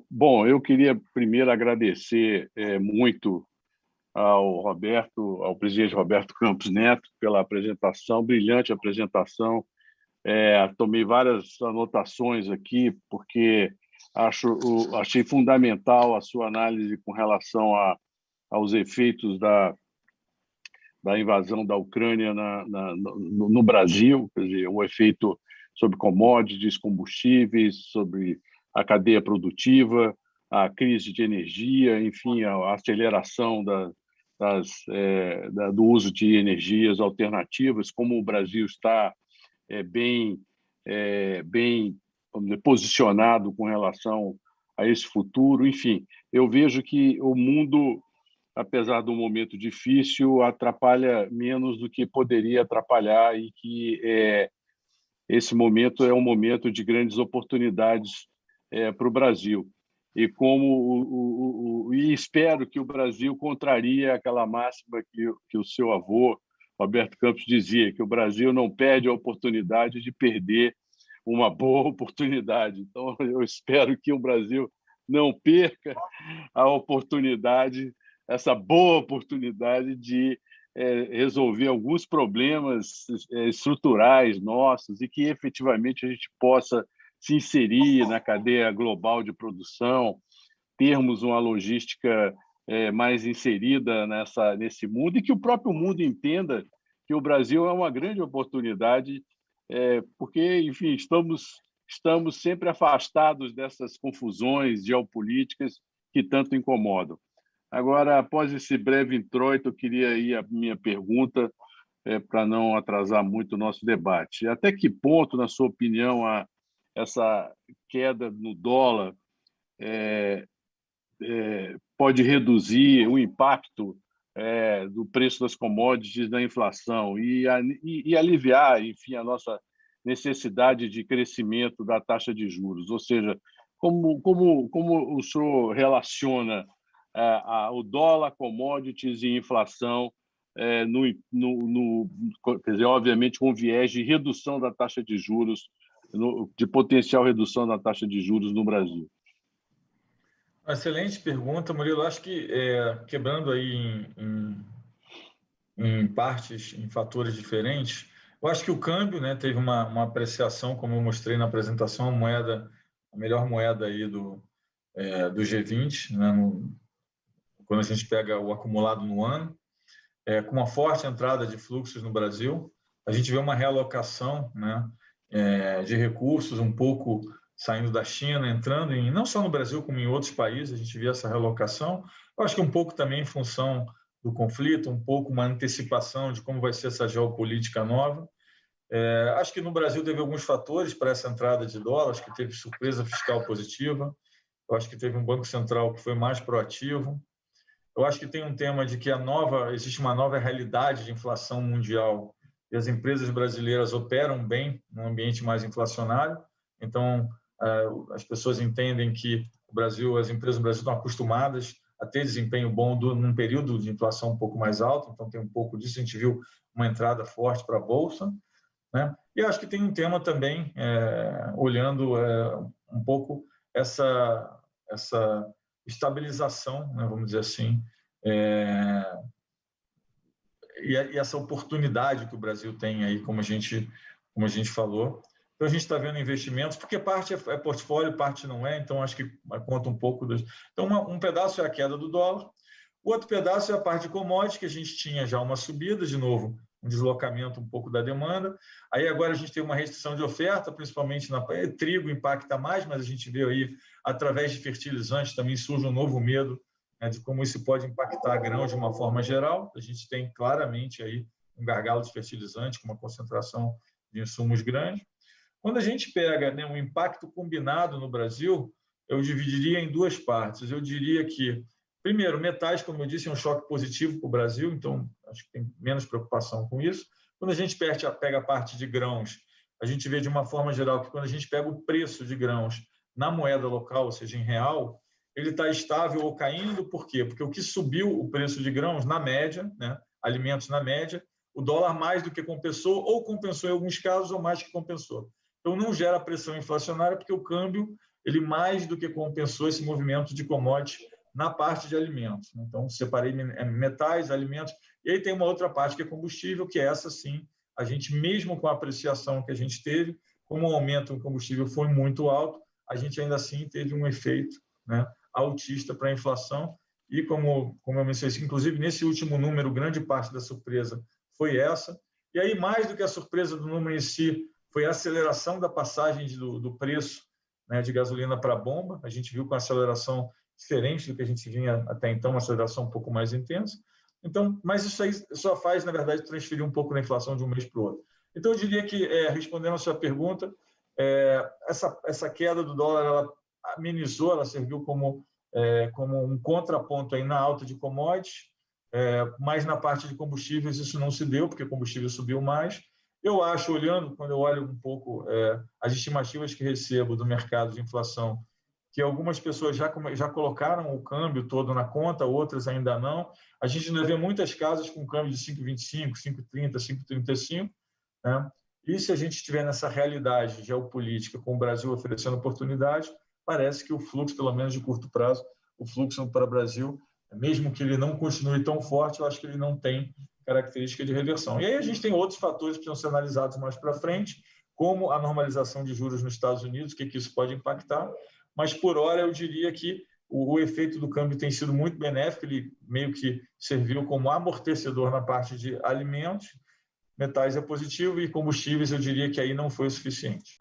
Bom, eu queria primeiro agradecer muito ao presidente Roberto Campos Neto pela apresentação, brilhante apresentação. Tomei várias anotações aqui, porque achei fundamental a sua análise com relação aos efeitos da invasão da Ucrânia no Brasil, quer dizer, o efeito sobre commodities, combustíveis, sobre a cadeia produtiva, a crise de energia, enfim, a aceleração do uso de energias alternativas, como o Brasil está bem, vamos dizer, posicionado com relação a esse futuro. Enfim, eu vejo que o mundo, apesar do momento difícil, atrapalha menos do que poderia atrapalhar e que esse momento é um momento de grandes oportunidades para o Brasil. E espero que o Brasil contrarie aquela máxima que o seu avô, Roberto Campos, dizia, que o Brasil não perde a oportunidade de perder uma boa oportunidade. Então, eu espero que o Brasil não perca a oportunidade, essa boa oportunidade de resolver alguns problemas estruturais nossos e que efetivamente a gente possa se inserir na cadeia global de produção, termos uma logística mais inserida nesse mundo e que o próprio mundo entenda que o Brasil é uma grande oportunidade, porque, enfim, estamos sempre afastados dessas confusões geopolíticas que tanto incomodam. Agora, após esse breve introito, eu queria ir à minha pergunta, para não atrasar muito o nosso debate. Até que ponto, na sua opinião, essa queda no dólar pode reduzir o impacto do preço das commodities na inflação e aliviar, enfim, a nossa necessidade de crescimento da taxa de juros? Ou seja, como o senhor relaciona o dólar, commodities e inflação, quer dizer, obviamente, com viés de redução da taxa de juros, de potencial redução da taxa de juros no Brasil? Excelente pergunta, Murilo. Acho que, quebrando aí em partes, em fatores diferentes, eu acho que o câmbio, né, teve uma apreciação, como eu mostrei na apresentação, a melhor moeda aí do G20, né, quando a gente pega o acumulado no ano, com uma forte entrada de fluxos no Brasil. A gente vê uma realocação, né, de recursos um pouco saindo da China, entrando não só no Brasil, como em outros países, a gente vê essa realocação. Eu acho que um pouco também em função do conflito, um pouco uma antecipação de como vai ser essa geopolítica nova. Acho que no Brasil teve alguns fatores para essa entrada de dólar, acho que teve surpresa fiscal positiva, eu acho que teve um Banco Central que foi mais proativo. Eu acho que tem um tema de que existe uma nova realidade de inflação mundial e as empresas brasileiras operam bem num ambiente mais inflacionário. Então, as pessoas entendem que as empresas do Brasil estão acostumadas a ter desempenho bom num período de inflação um pouco mais alto. Então, tem um pouco disso. A gente viu uma entrada forte para a Bolsa, né? E acho que tem um tema também, olhando um pouco essa estabilização, né, vamos dizer assim, e essa oportunidade que o Brasil tem aí, como a gente falou. Então, a gente está vendo investimentos, porque parte é portfólio, parte não é, então acho que conta um pouco dos... Então, um pedaço é a queda do dólar, o outro pedaço é a parte de commodities, que a gente tinha já uma subida, de novo, um deslocamento um pouco da demanda. Aí agora a gente tem uma restrição de oferta, principalmente trigo impacta mais, mas a gente vê aí, através de fertilizantes, também surge um novo medo, né, de como isso pode impactar grãos de uma forma geral. A gente tem claramente aí um gargalo de fertilizante com uma concentração de insumos grande. Quando a gente pega, né, um impacto combinado no Brasil, eu dividiria em duas partes. Eu diria que, primeiro, metais, como eu disse, é um choque positivo para o Brasil, então acho que tem menos preocupação com isso. Quando a gente pega a parte de grãos, a gente vê de uma forma geral que quando a gente pega o preço de grãos na moeda local, ou seja, em real, ele está estável ou caindo. Por quê? Porque o que subiu o preço de grãos, na média, né, alimentos na média, o dólar mais do que compensou, ou compensou em alguns casos, ou mais que compensou. Então, não gera pressão inflacionária, porque o câmbio ele mais do que compensou esse movimento de commodity na parte de alimentos. Então, separei metais, alimentos, e aí tem uma outra parte que é combustível, que essa sim, a gente, mesmo com a apreciação que a gente teve, como o aumento do combustível foi muito alto, a gente ainda assim teve um efeito, né, altista para a inflação, e como eu mencionei, inclusive nesse último número, grande parte da surpresa foi essa, e aí mais do que a surpresa do número em si, foi a aceleração da passagem do preço, né, de gasolina para a bomba. A gente viu com aceleração diferente do que a gente vinha até então, uma aceleração um pouco mais intensa. Então, mas isso aí só faz, na verdade, transferir um pouco da inflação de um mês para o outro. Então, eu diria que, respondendo a sua pergunta, essa queda do dólar, ela amenizou, ela serviu como um contraponto aí na alta de commodities, mas na parte de combustíveis isso não se deu, porque o combustível subiu mais. Eu acho, quando eu olho um pouco as estimativas que recebo do mercado de inflação, que algumas pessoas já colocaram o câmbio todo na conta, outras ainda não. A gente ainda vê muitas casas com câmbio de 5,25, 5,30, 5,35, né? E se a gente estiver nessa realidade geopolítica com o Brasil oferecendo oportunidade, parece que o fluxo, pelo menos de curto prazo, o fluxo para o Brasil, mesmo que ele não continue tão forte, eu acho que ele não tem característica de reversão. E aí a gente tem outros fatores que precisam ser analisados mais para frente, como a normalização de juros nos Estados Unidos, o que isso pode impactar, mas por hora eu diria que o efeito do câmbio tem sido muito benéfico, ele meio que serviu como amortecedor na parte de alimentos, metais é positivo, e combustíveis eu diria que aí não foi o suficiente.